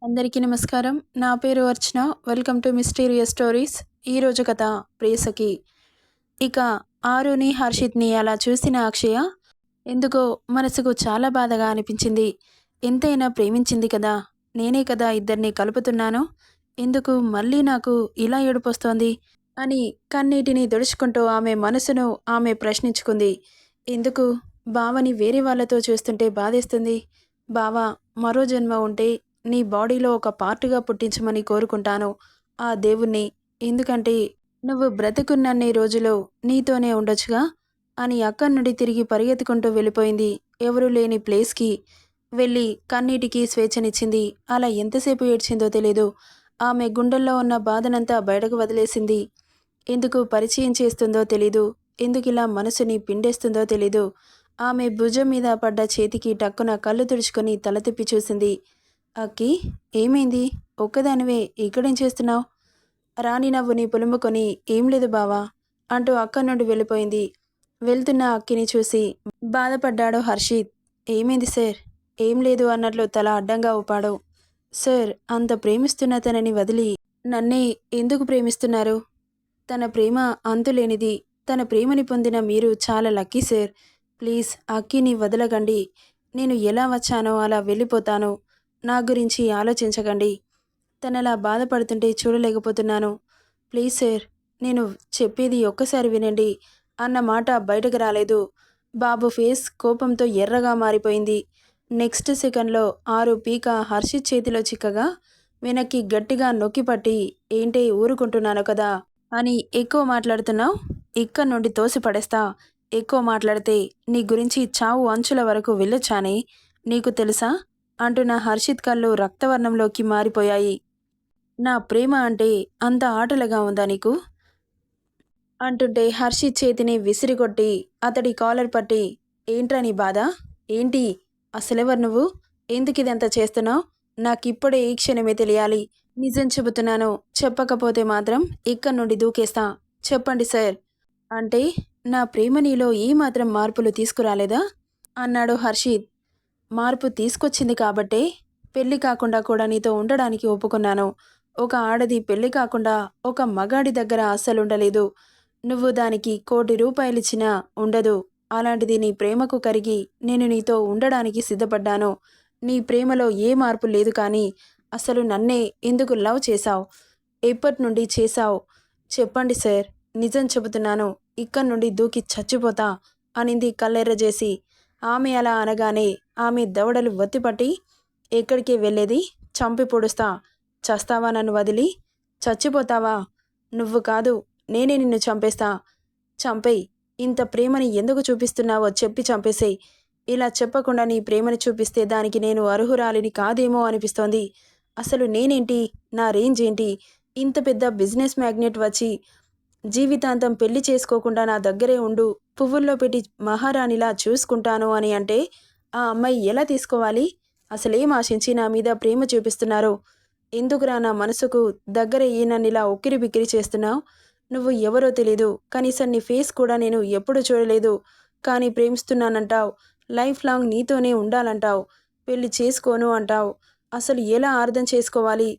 అందరికీ నమస్కారం. నా పేరు Archana. Welcome to mysterious stories. ఈరోజు కథ ప్రేయసకి. ఇక ఆరుని, హర్షిత్‌ని అలా చూసిన అక్షయ ఎందుకో మనసుకు చాలా బాధగా అనిపించింది. ఎంతైనా ప్రేమించింది కదా! నేనే కదా ఇద్దరిని కలుపుతున్నాను. ఎందుకు మళ్ళీ నాకు ఇలా ఏడుపొస్తోంది? అని కన్నీటిని తుడుచుకుంటూ ఆమె మనసును ఆమె ప్రశ్నించుకుంది. ఎందుకు బావని వేరే వాళ్ళతో చూస్తుంటే బాధేస్తుంది? బావ మరో జన్మ ఉంటే నీ బాడీలో ఒక పార్ట్‌గా పుట్టించమని కోరుకుంటాను ఆ దేవుణ్ణి. ఎందుకంటే నువ్వు బ్రతికున్నన్ని రోజులు నీతోనే ఉండొచ్చుగా అని అక్కడి నుండి తిరిగి పరిగెత్తుకుంటూ వెళ్ళిపోయింది. ఎవరూ లేని ప్లేస్‌కి వెళ్ళి కన్నీటికి స్వేచ్ఛనిచ్చింది. అలా ఎంతసేపు ఏడ్చిందో తెలీదు. ఆమె గుండెల్లో ఉన్న బాధనంతా బయటకు వదిలేసింది. ఎందుకు పరిచయం చేస్తుందో తెలీదు. ఎందుకిలా మనసుని పిండేస్తుందో తెలీదు. ఆమె భుజం మీద పడ్డ చేతికి టక్కున కళ్ళు తుడుచుకొని తల తిప్పి చూసింది. అక్కి, ఏమైంది? ఒక్కదానివే ఇక్కడేం చేస్తున్నావు? రాణి నవ్వుని పులుముకొని ఏం లేదు బావా అంటూ అక్కడి నుండి వెళ్ళిపోయింది. వెళ్తున్న అక్కిని చూసి బాధపడ్డాడు హర్షిత్. ఏమైంది సార్? ఏం లేదు అన్నట్లు తల అడ్డంగా ఊపాడు. సార్, అంత ప్రేమిస్తున్న తనని వదిలి నన్నే ఎందుకు ప్రేమిస్తున్నారు? తన ప్రేమ అంతులేనిది. తన ప్రేమని పొందిన మీరు చాలా లక్కీ సార్. ప్లీజ్ అక్కిని వదలకండి. నేను ఎలా వచ్చానో అలా వెళ్ళిపోతాను. నా గురించి ఆలోచించకండి. తనలా బాధపడుతుంటే చూడలేకపోతున్నాను. ప్లీజ్ సార్, నేను చెప్పేది ఒక్కసారి వినండి అన్న మాట బయటకు రాలేదు. బాబు ఫేస్ కోపంతో ఎర్రగా మారిపోయింది. నెక్స్ట్ సెకండ్లో ఆరు పీక హర్షిత్ చేతిలో చిక్కగా వెనక్కి గట్టిగా నొక్కిపట్టి, ఏంటే ఊరుకుంటున్నాను కదా అని ఎక్కువ మాట్లాడుతున్నావు? ఇక్కడి నుండి తోసి పడేస్తా. ఎక్కువ మాట్లాడితే నీ గురించి చావు అంచుల వరకు వెళ్ళొచ్చానే, నీకు తెలుసా అంటున్న హర్షిత్ కళ్ళు రక్తవర్ణంలోకి మారిపోయాయి. నా ప్రేమ అంటే అంత ఆటలుగా ఉందా నీకు? అంటుంటే హర్షిత్ చేతిని విసిరికొట్టి అతడి కాలర్ పట్టి, ఏంట్రా నీ బాధ? ఏంటి? అసలెవరు నువ్వు? ఎందుకిదంతా చేస్తున్నావు? నాకిప్పుడే ఈ క్షణమే తెలియాలి. నిజం చెబుతున్నాను. చెప్పకపోతే మాత్రం ఇక్కడి నుండి దూకేస్తా. చెప్పండి సార్. అంటే నా ప్రేమ నీలో ఏమాత్రం మార్పులు తీసుకురాలేదా? అన్నాడు హర్షిత్. మార్పు తీసుకొచ్చింది కాబట్టే పెళ్లి కాకుండా కూడా నీతో ఉండడానికి ఒప్పుకున్నాను. ఒక ఆడది పెళ్లి కాకుండా ఒక మగాడి దగ్గర అస్సలుండలేదు. నువ్వు దానికి ₹1,00,00,000 ఉండదు. అలాంటిది నీ ప్రేమకు కరిగి నేను నీతో ఉండడానికి సిద్ధపడ్డాను. నీ ప్రేమలో ఏ మార్పు లేదు కానీ అసలు నన్నే ఎందుకు లవ్ చేశావు? ఎప్పటినుండి చేశావు? చెప్పండి సార్. నిజం చెబుతున్నాను. ఇక్కడి నుండి దూకి చచ్చిపోతా అనింది కళ్ళెర్రజేసి. ఆమె అలా అనగానే ఆమె దవడలు ఒత్తిపట్టి, ఎక్కడికి వెళ్ళేది? చంపి పొడుస్తా. చస్తావా నన్ను వదిలి? చచ్చిపోతావా? నువ్వు కాదు, నేనే నిన్ను చంపేస్తా. చంపేయ్. ఇంత ప్రేమని ఎందుకు చూపిస్తున్నావో చెప్పి చంపేసేయ్. ఇలా చెప్పకుండా నీ ప్రేమని చూపిస్తే దానికి నేను అర్హురాలిని కాదేమో అనిపిస్తోంది. అసలు నేనేంటి? నా రేంజ్ ఏంటి? ఇంత పెద్ద బిజినెస్ మ్యాగ్నెట్ వచ్చి జీవితాంతం పెళ్లి చేసుకోకుండా నా దగ్గరే ఉండు, పువ్వుల్లో పెట్టి మహారాణిలా చూసుకుంటాను అని అంటే ఆ అమ్మాయి ఎలా తీసుకోవాలి? అసలేం ఆశించి నా మీద ప్రేమ చూపిస్తున్నారు? ఎందుకురా నా మనసుకు దగ్గరయ్యి నన్నిలా ఉక్కిరి బిక్కిరి చేస్తున్నావు? నువ్వు ఎవరో తెలీదు. కనీసం నీ ఫేస్ కూడా నేను ఎప్పుడూ చూడలేదు. కానీ ప్రేమిస్తున్నానంటావు. లైఫ్ లాంగ్ నీతోనే ఉండాలంటావు. పెళ్లి చేసుకోను అంటావు. అసలు ఎలా అర్థం చేసుకోవాలి?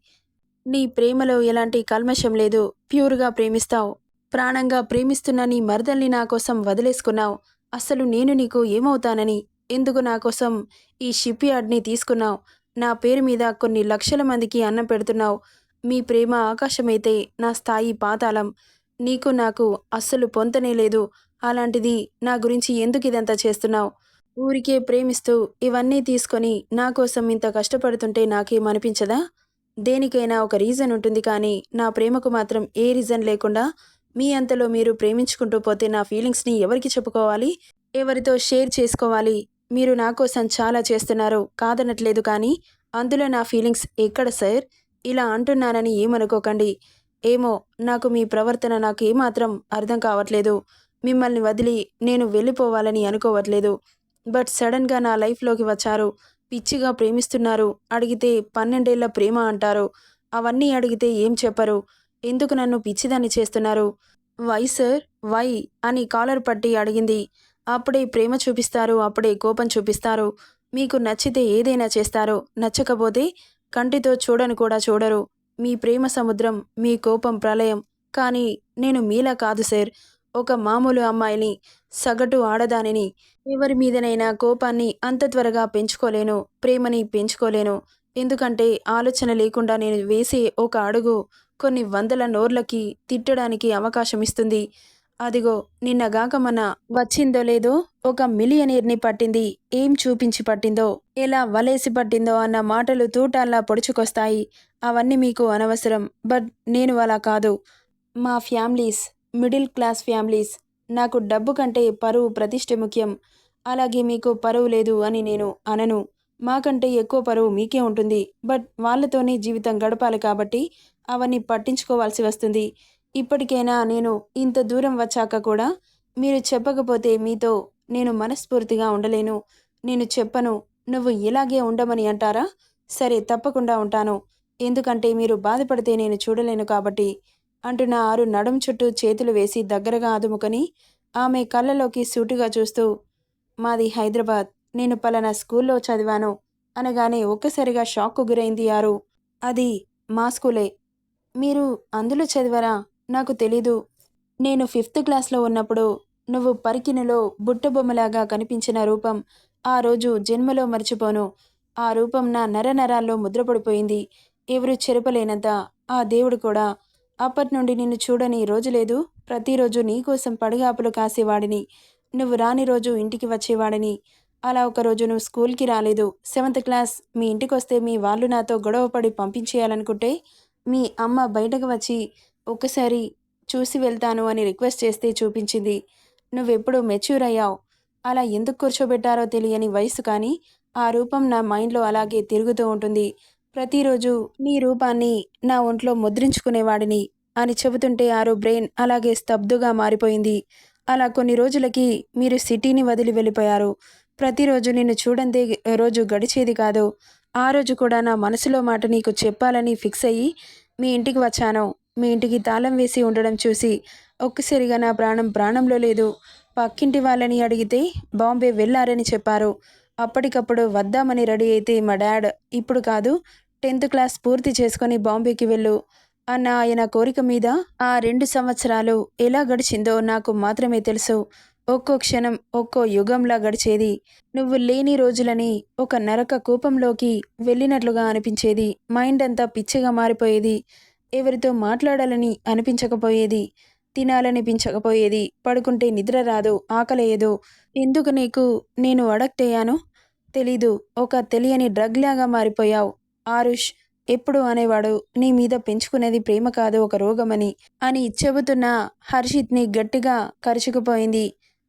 నీ ప్రేమలో ఎలాంటి కల్మషం లేదు. ప్యూర్‌గా ప్రేమిస్తావు. ప్రాణంగా ప్రేమిస్తున్న నీ మరదల్ని నా కోసం వదిలేసుకున్నావు. అసలు నేను నీకు ఏమవుతానని? ఎందుకు నా కోసం ఈ షిప్ యార్డ్‌ని తీసుకున్నావు? నా పేరు మీద కొన్ని లక్షల మందికి అన్నం పెడుతున్నావు. మీ ప్రేమ ఆకాశమైతే నా స్థాయి పాతాళం. నీకు నాకు అస్సలు పొంతనే లేదు. అలాంటిది నా గురించి ఎందుకిదంతా చేస్తున్నావు? ఊరికే ప్రేమిస్తూ ఇవన్నీ తీసుకొని నా కోసం ఇంత కష్టపడుతుంటే నాకేమనిపించదా? దేనికైనా ఒక రీజన్ ఉంటుంది కానీ నా ప్రేమకు మాత్రం ఏ రీజన్ లేకుండా మీ అంతలో మీరు ప్రేమించుకుంటూ పోతే నా ఫీలింగ్స్ని ఎవరికి చెప్పుకోవాలి? ఎవరితో షేర్ చేసుకోవాలి? మీరు నా కోసం చాలా చేస్తున్నారు, కాదనట్లేదు కానీ అందులో నా ఫీలింగ్స్ ఎక్కడ సార్? ఇలా అంటున్నానని ఏమనుకోకండి. ఏమో, నాకు మీ ప్రవర్తన నాకు ఏమాత్రం అర్థం కావట్లేదు. మిమ్మల్ని వదిలి నేను వెళ్ళిపోవాలని అనుకోవట్లేదు. బట్ సడన్గా నా లైఫ్లోకి వచ్చారు. పిచ్చిగా ప్రేమిస్తున్నారు. అడిగితే 12 ఏళ్ల ప్రేమ అంటారు. అవన్నీ అడిగితే ఏం చెప్పరు? ఎందుకు నన్ను పిచ్చిదాన్ని చేస్తున్నారు? వై సార్, వై అని కాలర్ పట్టి అడిగింది. అప్పుడే ప్రేమ చూపిస్తారు, అప్పుడే కోపం చూపిస్తారు. మీకు నచ్చితే ఏదైనా చేస్తారు, నచ్చకపోతే కంటితో చూడను కూడా చూడరు. మీ ప్రేమ సముద్రం, మీ కోపం ప్రళయం. కానీ నేను మీలా కాదు సార్. ఒక మామూలు అమ్మాయిని, సగటు ఆడదానిని. ఎవరి మీదనైనా కోపాన్ని అంత త్వరగా పెంచుకోలేను, ప్రేమని పెంచుకోలేను. ఎందుకంటే ఆలోచన లేకుండా నేను వేసే ఒక అడుగు కొన్ని వందల నోర్లకి తిట్టడానికి అవకాశం ఇస్తుంది. అదిగో నిన్నగాక మొన్న వచ్చిందో లేదో ఒక మిలియనీర్‌ని పట్టింది. ఏం చూపించి పట్టిందో, ఎలా వలేసి పట్టిందో అన్న మాటలు తూటాల్లా పొడుచుకొస్తాయి. అవన్నీ మీకు అనవసరం. బట్ నేను అలా కాదు. మా ఫ్యామిలీస్ మిడిల్ క్లాస్ ఫ్యామిలీస్. నాకు డబ్బు కంటే పరువు, ప్రతిష్ఠ ముఖ్యం. అలాగే మీకు పరువు లేదు అని నేను అనను. మాకంటే ఎక్కువ పరువు మీకే ఉంటుంది. బట్ వాళ్ళతోనే జీవితం గడపాలి కాబట్టి అవన్నీ పట్టించుకోవాల్సి వస్తుంది. ఇప్పటికైనా నేను ఇంత దూరం వచ్చాక కూడా మీరు చెప్పకపోతే మీతో నేను మనస్ఫూర్తిగా ఉండలేను. నేను చెప్పను. నువ్వు ఇలాగే ఉండమని అంటారా? సరే, తప్పకుండా ఉంటాను. ఎందుకంటే మీరు బాధపడితే నేను చూడలేను కాబట్టి అంటున్న ఆరు నడుం చుట్టూ చేతులు వేసి దగ్గరగా అదుముకొని ఆమె కళ్ళలోకి సూటిగా చూస్తూ, మాది హైదరాబాద్. నేను పలానా స్కూల్లో చదివాను అనగానే ఒక్కసారిగా షాక్కు గురైంది ఆరు. అది మా స్కూలే. మీరు అందులో చదివారా? నాకు తెలీదు. నేను ఫిఫ్త్ క్లాస్లో ఉన్నప్పుడు నువ్వు పరికిణిలో బుట్టబొమ్మలాగా కనిపించిన రూపం ఆ రోజు జన్మలో మర్చిపోను. ఆ రూపం నా నరనరాల్లో ముద్రపడిపోయింది. ఎవరు చెరపలేనంత. ఆ దేవుడు కూడా. అప్పట్నుండి నిన్ను చూడని రోజు లేదు. ప్రతిరోజు నీకోసం పడిగాపులు కాసేవాడిని. నువ్వు రాని రోజు ఇంటికి వచ్చేవాడిని. అలా ఒకరోజు నువ్వు స్కూల్కి రాలేదు. సెవెంత్ క్లాస్ మీ ఇంటికొస్తే మీ వాళ్ళు నాతో గొడవపడి పంపించేయాలనుకుంటే మీ అమ్మ బయటకు వచ్చి ఒక్కసారి చూసి వెళ్తాను అని రిక్వెస్ట్ చేస్తే చూపించింది. నువ్వెప్పుడు మెచ్యూర్ అయ్యావు. అలా ఎందుకు కూర్చోబెట్టారో తెలియని వయసు కానీ ఆ రూపం నా మైండ్లో అలాగే తిరుగుతూ ఉంటుంది. ప్రతిరోజు నీ రూపాన్ని నా ఒంట్లో ముద్రించుకునేవాడిని అని చెబుతుంటే ఆరో బ్రెయిన్ అలాగే స్తబ్దుగా మారిపోయింది. అలా కొన్ని రోజులకి మీరు సిటీని వదిలి వెళ్ళిపోయారు. ప్రతిరోజు నిన్ను చూడందే రోజు గడిచేది కాదు. ఆ రోజు కూడా నా మనసులో మాట నీకు చెప్పాలని ఫిక్స్ అయ్యి మీ ఇంటికి వచ్చాను. మీ ఇంటికి తాళం వేసి ఉండడం చూసి ఒక్కసారిగా నా ప్రాణం ప్రాణంలో లేదు. పక్కింటి వాళ్ళని అడిగితే బాంబే వెళ్ళారని చెప్పారు. అప్పటికప్పుడు వద్దామని రెడీ అయితే మా డాడ్ ఇప్పుడు కాదు, 10th క్లాస్ పూర్తి చేసుకొని బాంబేకి వెళ్ళు అన్న ఆయన కోరిక మీద ఆ 2 సంవత్సరాలు ఎలా గడిచిందో నాకు మాత్రమే తెలుసు. ఒక్కో క్షణం ఒక్కో యుగంలా గడిచేది. నువ్వు లేని రోజులని ఒక నరక కూపంలోకి వెళ్ళినట్లుగా అనిపించేది. మైండ్ అంతా పిచ్చిగా మారిపోయేది. ఎవరితో మాట్లాడాలని అనిపించకపోయేది. తినాలనిపించకపోయేది. పడుకుంటే నిద్ర రాదు, ఆకలేయదు. ఎందుకు నీకు నేను అడక్ట్ అయ్యాను తెలీదు. ఒక తెలియని డ్రగ్ లాగా మారిపోయావు. ఆరుష్ ఎప్పుడు అనేవాడు నీ మీద పెంచుకునేది ప్రేమ కాదు ఒక రోగమని అని చెబుతున్న హర్షిత్ని గట్టిగా కరుచుకుపోయింది.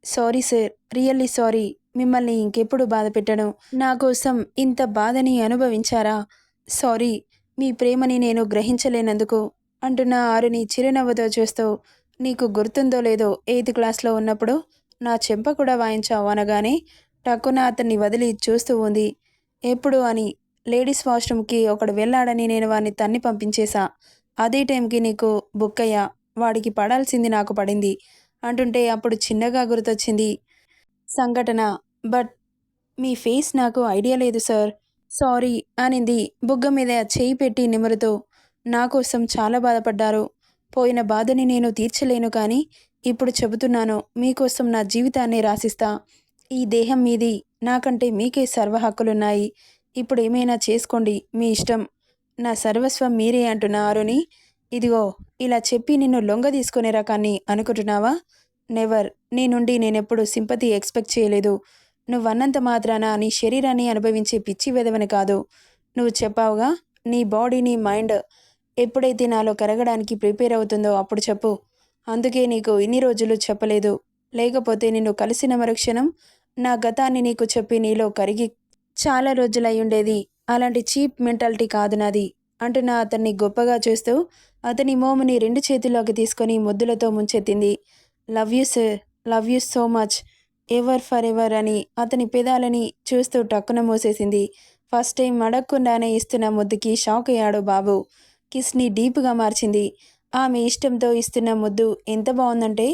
Sorry sir, really sorry. మిమ్మల్ని ఇంకెప్పుడు బాధ పెట్టను. నా కోసం ఇంత బాధని అనుభవించారా? సారీ. మీ ప్రేమని నేను గ్రహించలేనందుకు అంటున్న ఆరుని చిరునవ్వుతో చూస్తూ, నీకు గుర్తుందో లేదో 8th క్లాస్లో ఉన్నప్పుడు నా చెంప కూడా వాయించావు అనగానే టక్కున అతన్ని వదిలి చూస్తూ ఉంది. ఎప్పుడు అని లేడీస్ వాష్రూమ్కి ఒకడు వెళ్ళాడని నేను వాడిని తన్ని పంపించేశా. అదే టైంకి నీకు బుక్కయ్యా. వాడికి పడాల్సింది నాకు పడింది అంటుంటే అప్పుడు చిన్నగా గుర్తొచ్చింది సంఘటన. బట్ మీ ఫేస్ నాకు ఐడియా లేదు సార్. సారీ అనింది బుగ్గ మీద చేయి పెట్టి నిమురుతూ. నా కోసం చాలా బాధపడ్డారు. పోయిన బాధని నేను తీర్చలేను కానీ ఇప్పుడు చెబుతున్నాను, మీకోసం నా జీవితాన్ని రాసిస్తా. ఈ దేహం మీది. నాకంటే మీకే సర్వ హక్కులున్నాయి. ఇప్పుడు ఏమైనా చేసుకోండి, మీ ఇష్టం. నా సర్వస్వం మీరే అంటున్న ఆరుని. ఇదిగో ఇలా చెప్పి నిన్ను లొంగ తీసుకునే రకాన్ని అనుకుంటున్నావా? నెవర్. నీ నుండి నేనెప్పుడు సింపతి ఎక్స్పెక్ట్ చేయలేదు. నువ్వన్నంత మాత్రాన నీ శరీరాన్ని అనుభవించే పిచ్చి వెదవని కాదు. నువ్వు చెప్పావుగా, నీ బాడీ నీ మైండ్ ఎప్పుడైతే నాలో కరగడానికి ప్రిపేర్ అవుతుందో అప్పుడు చెప్పు. అందుకే నీకు ఇన్ని రోజులు చెప్పలేదు. లేకపోతే నిన్ను కలిసిన మరుక్షణం నా గతాన్ని నీకు చెప్పి నీలో కరిగి చాలా రోజులయ్యుండేది. అలాంటి చీప్ మెంటాలిటీ కాదు నాది అంటున్న అతన్ని గొప్పగా చూస్తూ అతని మోముని 2 చేతుల్లోకి తీసుకొని ముద్దులతో ముంచెత్తింది. Love you sir, love you so much, ever for ever అని అతని పెదాలని చూస్తూ టక్కున మూసేసింది. ఫస్ట్ టైం అడగకుండానే ఇస్తున్న ముద్దుకి షాక్ అయ్యాడు బాబు. కిస్ని డీప్గా మార్చింది. ఆమె ఇష్టంతో ఇస్తున్న ముద్దు ఎంత బాగుందంటే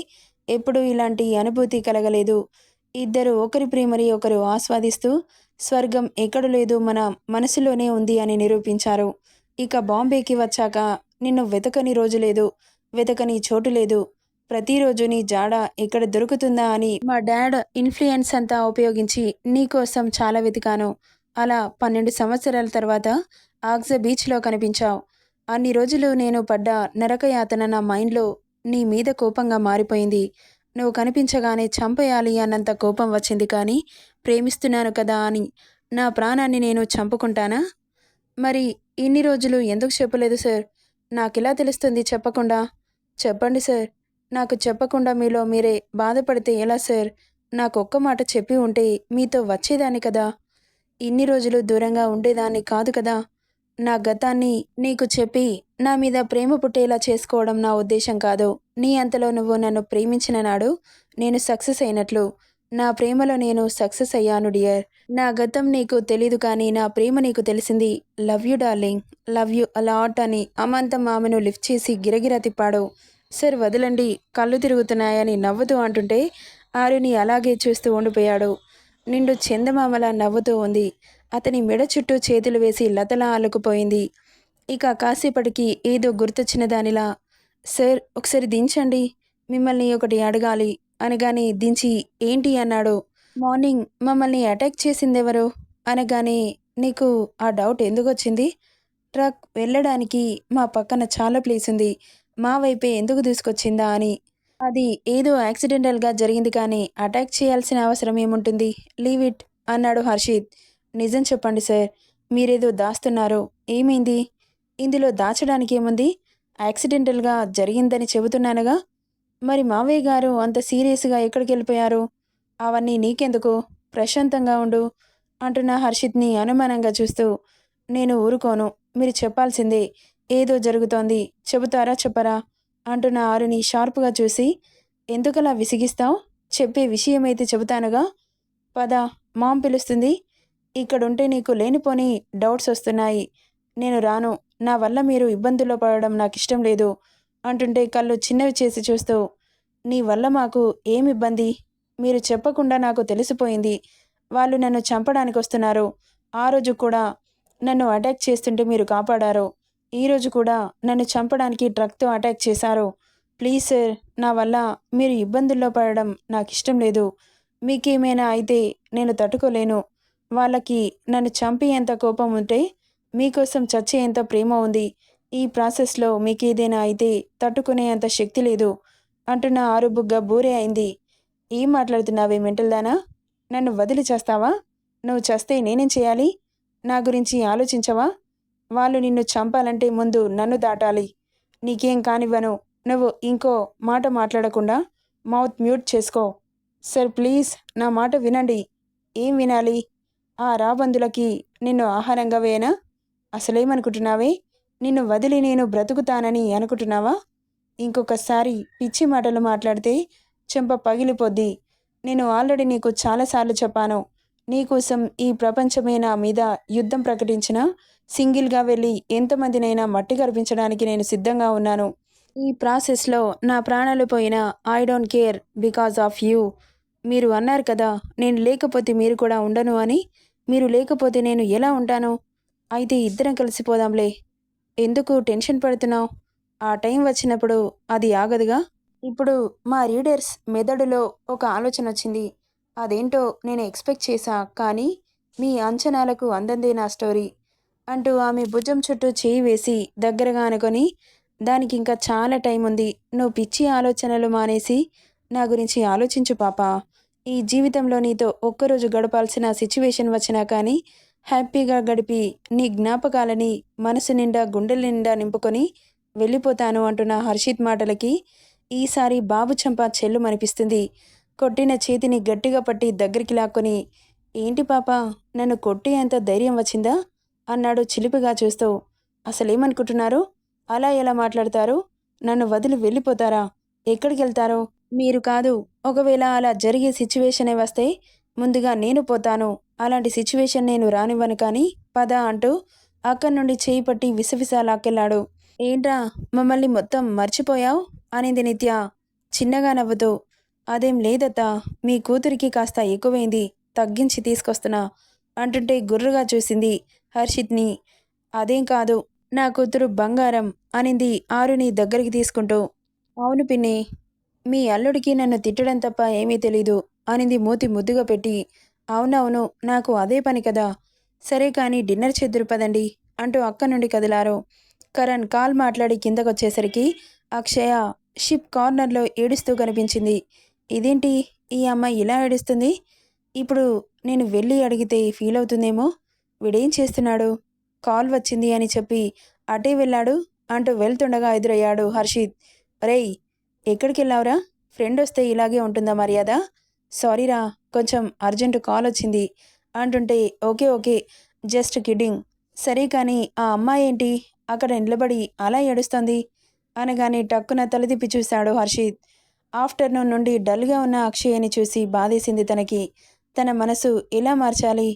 ఎప్పుడూ ఇలాంటి అనుభూతి కలగలేదు. ఇద్దరు ఒకరి ప్రేమని ఒకరు ఆస్వాదిస్తూ స్వర్గం ఎక్కడ లేదు మన మనసులోనే ఉంది అని నిరూపించారు. ఇక బాంబేకి వచ్చాక నిన్ను వెతకని రోజు లేదు, వెతకని చోటు లేదు. ప్రతిరోజు నీ జాడ ఎక్కడ దొరుకుతుందా అని మా డాడ్ ఇన్‌ఫ్లుయెన్స్ అంతా ఉపయోగించి నీకోసం చాలా వెతికాను. అలా 12 సంవత్సరాల తర్వాత ఆగ్సా బీచ్‌లో కనిపించావు. అన్ని రోజులు నేను పడ్డ నరకయాతన నా మైండ్‌లో నీ మీద కోపంగా మారిపోయింది. నువ్వు కనిపించగానే చంపేయాలి అన్నంత కోపం వచ్చింది కానీ, ప్రేమిస్తున్నాను కదా అని నా ప్రాణాన్ని నేను చంపుకుంటానా? మరి ఇన్ని రోజులు ఎందుకు చెప్పలేదు సార్? నాకెలా తెలుస్తుంది చెప్పకుండా? చెప్పండి సార్. నాకు చెప్పకుండా మీలో మీరే బాధపడితే ఎలా సార్? నాకొక్క మాట చెప్పి ఉంటే మీతో వచ్చేదాన్ని కదా! ఇన్ని రోజులు దూరంగా ఉండేదాన్ని కాదు కదా! నా గతాన్ని నీకు చెప్పి నా మీద ప్రేమ పుట్టేలా చేసుకోవడం నా ఉద్దేశం కాదు. నీ అంతలో నువ్వు నన్ను ప్రేమించిన నాడు నేను సక్సెస్ అయినట్లు. నా ప్రేమలో నేను సక్సెస్ అయ్యాను డియర్. నా గతం నీకు తెలీదు కానీ నా ప్రేమ నీకు తెలిసింది. Love you darling. Love you a lot అని అమాంతం ఆమెను లిఫ్ట్ చేసి గిరగిరా తిప్పాడు. సార్ వదలండి, కళ్ళు తిరుగుతున్నాయని నవ్వుతూ అంటుంటే ఆరుని అలాగే చూస్తూ ఉండిపోయాడు. నిండు చందమామలా నవ్వుతూ ఉంది. అతని మెడ చుట్టూ చేతులు వేసి లతలా అల్లుకుపోయింది. ఇక కాసేపటికి ఏదో గుర్తొచ్చిన దానిలా, సార్ ఒకసారి దించండి, మిమ్మల్ని ఒకటి అడగాలి అనగానే దించి ఏంటి అన్నాడు. మార్నింగ్ మమ్మల్ని అటాక్ చేసిందెవరు అనగానే నీకు ఆ డౌట్ ఎందుకొచ్చింది? ట్రక్ వెళ్ళడానికి మా పక్కన చాలా ప్లేస్ ఉంది, మా వైపే ఎందుకు తీసుకొచ్చిందా అని. అది ఏదో యాక్సిడెంటల్‌గా జరిగింది కానీ అటాక్ చేయాల్సిన అవసరం ఏముంటుంది? లీవ్ ఇట్ అన్నాడు హర్షిత్. నిజం చెప్పండి సార్. మీరేదో దాస్తున్నారు. ఏమైంది? ఇందులో దాచడానికేముంది? యాక్సిడెంటల్‌గా జరిగిందని చెబుతున్నానుగా. మరి మావయ్య గారు అంత సీరియస్‌గా ఎక్కడికెళ్ళిపోయారు? అవన్నీ నీకెందుకు? ప్రశాంతంగా ఉండు అంటున్న హర్షిత్‌ని అనుమానంగా చూస్తూ, నేను ఊరుకోను. మీరు చెప్పాల్సిందే. ఏదో జరుగుతోంది. చెబుతారా చెప్పరా? అంటున్న ఆరుని షార్ప్‌గా చూసి, ఎందుకలా విసిగిస్తావ్? చెప్పే విషయమైతే చెబుతానుగా. పద, మామ్ పిలుస్తుంది. ఇక్కడుంటే నీకు లేనిపోని డౌట్స్ వస్తున్నాయి. నేను రాను. నా వల్ల మీరు ఇబ్బందుల్లో పడడం నాకిష్టం లేదు అంటుంటే కళ్ళు చిన్నవి చేసి చూస్తూ, నీ వల్ల మాకు ఏమిబ్బంది? మీరు చెప్పకుండా నాకు తెలిసిపోయింది. వాళ్ళు నన్ను చంపడానికొస్తున్నారు. ఆ రోజు కూడా నన్ను అటాక్ చేస్తుంటే మీరు కాపాడారు. ఈరోజు కూడా నన్ను చంపడానికి ట్రక్‌తో అటాక్ చేశారు. ప్లీజ్ సార్, నా వల్ల మీరు ఇబ్బందుల్లో పడడం నాకిష్టం లేదు. మీకేమైనా అయితే నేను తట్టుకోలేను. వాళ్ళకి నన్ను చంపేంత కోపం ఉంటే మీకోసం చచ్చేంత ప్రేమ ఉంది. ఈ ప్రాసెస్‌లో మీకేదైనా అయితే తట్టుకునేంత శక్తి లేదు అంటున్న ఆరుబుగ్గ బూరె అయింది. ఏం మాట్లాడుతున్నావే మెంటల్‌దానా? నన్ను వదిలి చస్తావా? నువ్వు చస్తే నేనేం చేయాలి? నా గురించి ఆలోచించవా? వాళ్ళు నిన్ను చంపాలంటే ముందు నన్ను దాటాలి. నీకేం కానివ్వను. నువ్వు ఇంకో మాట మాట్లాడకుండా మౌత్ మ్యూట్ చేసుకో. సార్ ప్లీజ్ నా మాట వినండి. ఏం వినాలి? ఆ రాబందులకి నిన్ను ఆహారంగా వేయనా? అసలేమనుకుంటున్నావే? నిన్ను వదిలి నేను బ్రతుకుతానని అనుకుంటున్నావా? ఇంకొకసారి పిచ్చి మాటలు మాట్లాడితే చెంప పగిలిపోద్ది. నేను ఆల్రెడీ నీకు చాలాసార్లు చెప్పాను. నీకోసం ఈ ప్రపంచమే నా మీద యుద్ధం ప్రకటించినా సింగిల్‌గా వెళ్ళి ఎంతమందినైనా మట్టి కరిపించడానికి నేను సిద్ధంగా ఉన్నాను. ఈ ప్రాసెస్‌లో నా ప్రాణాలు పోయినా I don't care because of you. మీరు అన్నారు కదా, నేను లేకపోతే మీరు కూడా ఉండను అని. మీరు లేకపోతే నేను ఎలా ఉంటాను? అయితే ఇద్దరం కలిసిపోదాంలే. ఎందుకు టెన్షన్ పడుతున్నావు? ఆ టైం వచ్చినప్పుడు అది ఆగదుగా. ఇప్పుడు మా రీడర్స్ మెదడులో ఒక ఆలోచన వచ్చింది. అదేంటో నేను ఎక్స్‌పెక్ట్ చేశా కానీ మీ అంచనాలకు అందందే నా స్టోరీ అంటూ ఆమె భుజం చుట్టూ చేయి వేసి దగ్గరగా అనుకొని, దానికింకా చాలా టైం ఉంది. నువ్వు పిచ్చి ఆలోచనలు మానేసి నా గురించి ఆలోచించు పాపా. ఈ జీవితంలో నీతో ఒక్కరోజు గడపాల్సిన సిచ్యువేషన్ వచ్చినా కానీ హ్యాపీగా గడిపి నీ జ్ఞాపకాలని మనసు నిండా గుండెల నిండా నింపుకొని వెళ్ళిపోతాను అంటున్న హర్షిత్ మాటలకి ఈసారి బాబు చెంప చెల్లుమనిపిస్తుంది. కొట్టిన చేతిని గట్టిగా పట్టి దగ్గరికి లాక్కొని, ఏంటి పాపా, నన్ను కొట్టేంత ధైర్యం వచ్చిందా అన్నాడు చిలిపిగా చూస్తూ. అసలేమనుకుంటున్నారు? అలా ఎలా మాట్లాడతారు? నన్ను వదిలి వెళ్ళిపోతారా? ఎక్కడికెళ్తారు? మీరు కాదు. ఒకవేళ అలా జరిగే సిచ్యువేషనే వస్తే ముందుగా నేను పోతాను. అలాంటి సిచ్యువేషన్ నేను రానివ్వను కానీ పద అంటూ అక్కడి నుండి చేయి పట్టి విసవిస లాక్కెళ్ళాడు. ఏంట్రా, మమ్మల్ని మొత్తం మర్చిపోయావ్ అనింది నిత్య చిన్నగా నవ్వుతూ. అదేం లేదత్తా, మీ కూతురికి కాస్త ఎక్కువైంది, తగ్గించి తీసుకొస్తున్నా. అంటుంటే గుర్రుగా చూసింది హర్షిత్ని. అదేం కాదు, నా కూతురు బంగారం అనింది ఆరుని దగ్గరికి తీసుకుంటూ. అవును పిన్ని, మీ అల్లుడికి నన్ను తిట్టడం తప్ప ఏమీ తెలీదు అనింది మూతి ముద్దుగా పెట్టి. అవునవును, నాకు అదే పని కదా. సరే కానీ డిన్నర్ చేద్దురు పదండి అంటూ అక్క నుండి కదిలారు. కరణ్ కాల్ మాట్లాడి కిందకొచ్చేసరికి అక్షయ షిప్ కార్నర్లో ఏడుస్తూ కనిపించింది. ఇదేంటి, ఈ అమ్మాయి ఇలా ఏడుస్తుంది? ఇప్పుడు నేను వెళ్ళి అడిగితే ఫీల్ అవుతుందేమో. వీడేం చేస్తున్నాడు? కాల్ వచ్చింది అని చెప్పి అటే వెళ్ళాడు అంటూ వెళ్తుండగా ఎదురయ్యాడు హర్షిత్. రేయ్, ఎక్కడికెళ్ళావురా? ఫ్రెండ్ వస్తే ఇలాగే ఉంటుందా మర్యాద? సారీరా, కొంచెం అర్జెంటు కాల్ వచ్చింది అంటుంటే ఓకే ఓకే, జస్ట్ కిడ్డింగ్. సరే కానీ ఆ అమ్మాయి ఏంటి అక్కడ నిలబడి అలా ఏడుస్తోంది అనగానే టక్కున తలదిప్పి చూశాడు హర్షిత్. ఆఫ్టర్నూన్ నుండి డల్గా ఉన్న అక్షయని చూసి బాధేసింది తనకి. తన మనసు ఎలా మార్చాలి,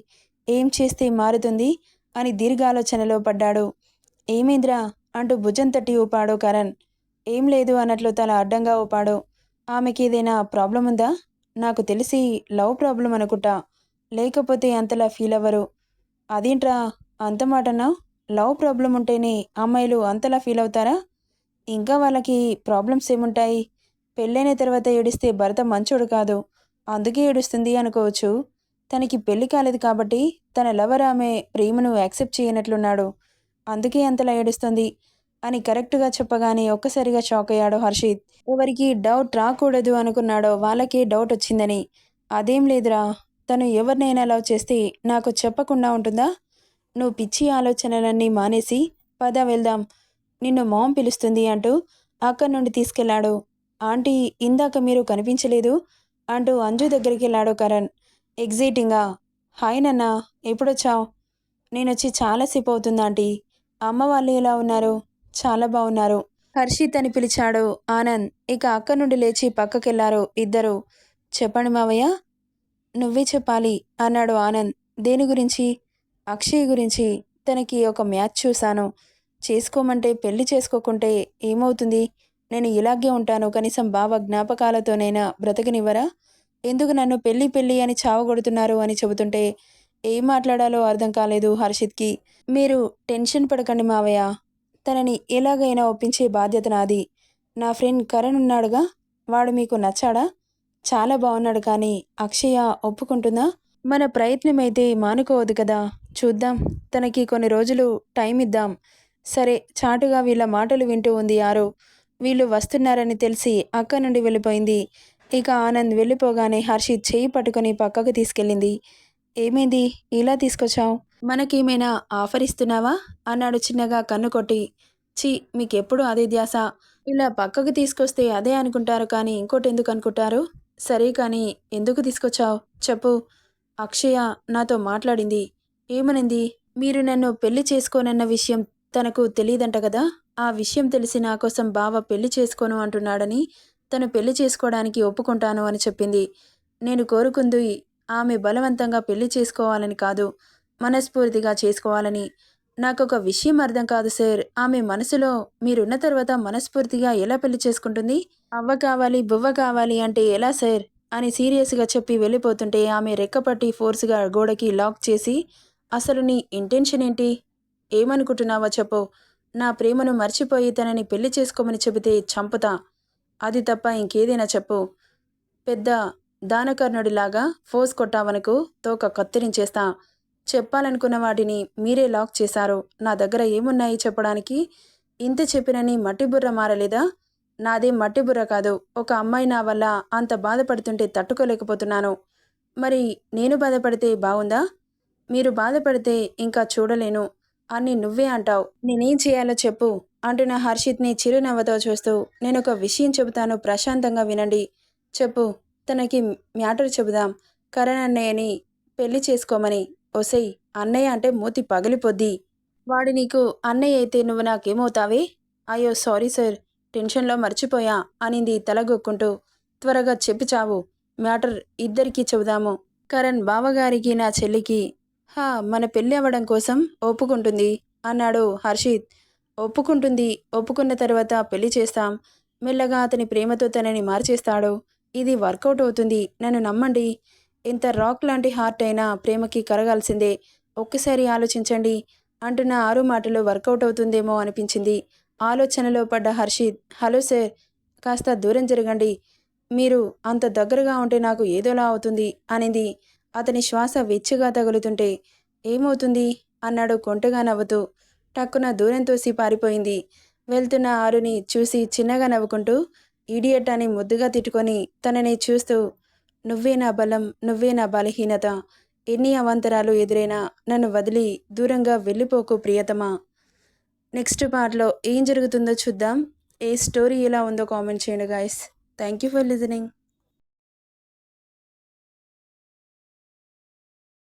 ఏం చేస్తే మారుతుంది అని దీర్ఘాలోచనలో పడ్డాడు. ఏమైందిరా అంటూ భుజం తట్టి ఊపాడు కరణ్. ఏం లేదు అన్నట్లు తల అడ్డంగా ఊపాడు. ఆమెకి ఏదైనా ప్రాబ్లం ఉందా? నాకు తెలిసి లవ్ ప్రాబ్లం అనుకుంటా, లేకపోతే అంతలా ఫీల్ అవ్వరు. అదేంట్రా అంత మాటన్నావు? లవ్ ప్రాబ్లం ఉంటేనే అమ్మాయిలు అంతలా ఫీల్ అవుతారా? ఇంకా వాళ్ళకి ప్రాబ్లమ్స్ ఏముంటాయి? పెళ్ళైన తర్వాత ఏడిస్తే భర్త మంచోడు కాదు, అందుకే ఏడుస్తుంది అనుకోవచ్చు. తనకి పెళ్లి కాలేదు కాబట్టి తన లవర్ ఆమె ప్రేమను యాక్సెప్ట్ చేయనట్లున్నాడు, అందుకే అంతలా ఏడుస్తుంది అని కరెక్ట్గా చెప్పగానే ఒక్కసారిగా షాక్ అయ్యాడు హర్షిత్. ఎవరికి డౌట్ రాకూడదు అనుకున్నాడో వాళ్ళకే డౌట్ వచ్చిందని. అదేం లేదురా, తను ఎవరినైనా లవ్ చేస్తే నాకు చెప్పకుండా ఉంటుందా? నువ్వు పిచ్చి ఆలోచనలన్నీ మానేసి పద వెళ్దాం, నిన్ను మామ్ పిలుస్తుంది అంటూ అక్కడి నుండి తీసుకెళ్లాడు. ఆంటీ, ఇందాక మీరు కనిపించలేదు అంటూ అంజు దగ్గరికి వెళ్ళాడు కరణ్ ఎగ్జైటింగ్గా. హాయ్ నాన్న, ఎప్పుడొచ్చావు? నేనొచ్చి చాలాసేపు అవుతుంది ఆంటీ. అమ్మ వాళ్ళు ఎలా ఉన్నారు? చాలా బాగున్నారు హర్షిత్ అని పిలిచాడు ఆనంద్. ఇక అక్క నుండి లేచి పక్కకెళ్లారు ఇద్దరు. చెప్పండి మావయ్య. నువ్వే చెప్పాలి అన్నాడు ఆనంద్. దేని గురించి? అక్షయ్ గురించి. తనకి ఒక మ్యాచ్ చూశాను. చేసుకోమంటే పెళ్లి చేసుకోకుంటే ఏమవుతుంది? నేను ఇలాగే ఉంటాను, కనీసం బావ జ్ఞాపకాలతోనైనా బ్రతకనివ్వరా? ఎందుకు నన్ను పెళ్ళి పెళ్ళి అని చావగొడుతున్నారు అని చెబుతుంటే ఏం మాట్లాడాలో అర్థం కాలేదు హర్షిత్కి. మీరు టెన్షన్ పడకండి మావయ్య, తనని ఎలాగైనా ఒప్పించే బాధ్యత నాది. నా ఫ్రెండ్ కరణ్ ఉన్నాడుగా, వాడు మీకు నచ్చాడా? చాలా బాగున్నాడు కానీ అక్షయ ఒప్పుకుంటుందా? మన ప్రయత్నమైతే మానుకోవద్దు కదా. చూద్దాం, తనకి కొన్ని రోజులు టైం ఇద్దాం. సరే, చాటుగా వీళ్ళ మాటలు వింటూ ఉంది ఆరు. వీళ్ళు వస్తున్నారని తెలిసి అక్క నుండి వెళ్ళిపోయింది. ఇక ఆనంద్ వెళ్ళిపోగానే హర్షిత్ చేయి పట్టుకొని పక్కకు తీసుకెళ్ళింది. ఏమైంది, ఇలా తీసుకొచ్చావు? మనకేమైనా ఆఫర్ ఇస్తున్నావా అన్నాడు చిన్నగా కన్ను కొట్టి. ఛీ, మీకెప్పుడు అదే ధ్యాస. ఇలా పక్కకు తీసుకొస్తే అదే అనుకుంటారు కానీ ఇంకోటి ఎందుకు అనుకుంటారు? సరే కానీ ఎందుకు తీసుకొచ్చావు చెప్పు. అక్షయ నాతో మాట్లాడింది. ఏమనింది? మీరు నన్ను పెళ్లి చేసుకోనన్న విషయం తనకు తెలియదంట కదా. ఆ విషయం తెలిసి నా కోసం బావ పెళ్లి చేసుకోను అంటున్నాడని, తను పెళ్లి చేసుకోవడానికి ఒప్పుకుంటాను అని చెప్పింది. నేను కోరుకుంది ఆమె బలవంతంగా పెళ్లి చేసుకోవాలని కాదు, మనస్ఫూర్తిగా చేసుకోవాలని. నాకొక విషయం అర్థం కాదు సార్, ఆమె మనసులో మీరున్న తర్వాత మనస్ఫూర్తిగా ఎలా పెళ్లి చేసుకుంటుంది? అవ్వ కావాలి, బువ్వ కావాలి అంటే ఎలా సార్ అని సీరియస్గా చెప్పి వెళ్ళిపోతుంటే ఆమె రెక్కపట్టి ఫోర్స్గా గోడకి లాక్ చేసి, అసలు నీ ఇంటెన్షన్ ఏంటి? ఏమనుకుంటున్నావో చెప్పు. నా ప్రేమను మర్చిపోయి తనని పెళ్లి చేసుకోమని చెబితే చంపుతా, అది తప్ప ఇంకేదైనా చెప్పు. పెద్ద దానకర్ణుడిలాగా ఫోర్స్ కొట్టావనుకో తోక కత్తిరించేస్తా. చెప్పాలనుకున్న వాటిని మీరే లాక్ చేశారు. నా దగ్గర ఏమున్నాయి చెప్పడానికి? ఇంత చెప్పినని మట్టిబుర్ర మారలేదా? నాదేం మట్టిబుర్ర కాదు. ఒక అమ్మాయి నా వల్ల అంత బాధపడుతుంటే తట్టుకోలేకపోతున్నాను. మరి నేను బాధపడితే బాగుందా? మీరు బాధపడితే ఇంకా చూడలేను అని నువ్వే అంటావు. నేనేం చేయాలో చెప్పు అంటున్న హర్షిత్ని చిరునవ్వుతో చూస్తూ, నేనొక విషయం చెబుతాను, ప్రశాంతంగా వినండి. చెప్పు. తనకి మ్యాటర్ చెబుదాం. కరణ్ అన్నయ్యని పెళ్లి చేసుకోమని. ఒసేయ్, అన్నయ్య అంటే మూతి పగిలిపోద్ది. వాడు నీకు అన్నయ్య అయితే నువ్వు నాకేమవుతావే? అయ్యో సారీ సార్, టెన్షన్లో మర్చిపోయా అనింది తలగొక్కుంటూ. త్వరగా చెప్పి చావు. మ్యాటర్ ఇద్దరికీ చెబుదాము. కరణ్ బావగారికి నా చెల్లికి. హా, మన పెళ్ళి అవ్వడం కోసం ఒప్పుకుంటుంది అన్నాడు హర్షిత్. ఒప్పుకుంటుంది, ఒప్పుకున్న తర్వాత పెళ్లి చేస్తాం. మెల్లగా అతని ప్రేమతో తనని మార్చేస్తాడు. ఇది వర్కౌట్ అవుతుంది, నన్ను నమ్మండి. ఇంత రాక్ లాంటి హార్ట్ అయినా ప్రేమకి కరగాల్సిందే. ఒక్కసారి ఆలోచించండి అంటున్న ఆరు మాటలు వర్కౌట్ అవుతుందేమో అనిపించింది. ఆలోచనలో పడ్డ హర్షిత్, హలో సార్, కాస్త దూరం జరగండి, మీరు అంత దగ్గరగా ఉంటే నాకు ఏదోలా అవుతుంది అనింది. అతని శ్వాస వెచ్చగా తగులుతుంటే ఏమవుతుంది అన్నాడు కొంటగా నవ్వుతూ. టక్కున దూరం తోసి పారిపోయింది. వెళ్తున్న ఆరుని చూసి చిన్నగా నవ్వుకుంటూ ఇడియట్ అని ముద్దుగా తిట్టుకొని తనని చూస్తూ, నువ్వే నా బలం, నువ్వే నా బలహీనత, ఎన్ని అవాంతరాలు ఎదురైనా నన్ను వదిలి దూరంగా వెళ్ళిపోకు ప్రియతమా. నెక్స్ట్ పార్ట్లో ఏం జరుగుతుందో చూద్దాం. ఏ స్టోరీ ఎలా ఉందో కామెంట్ చేయండి guys. Thank you for listening.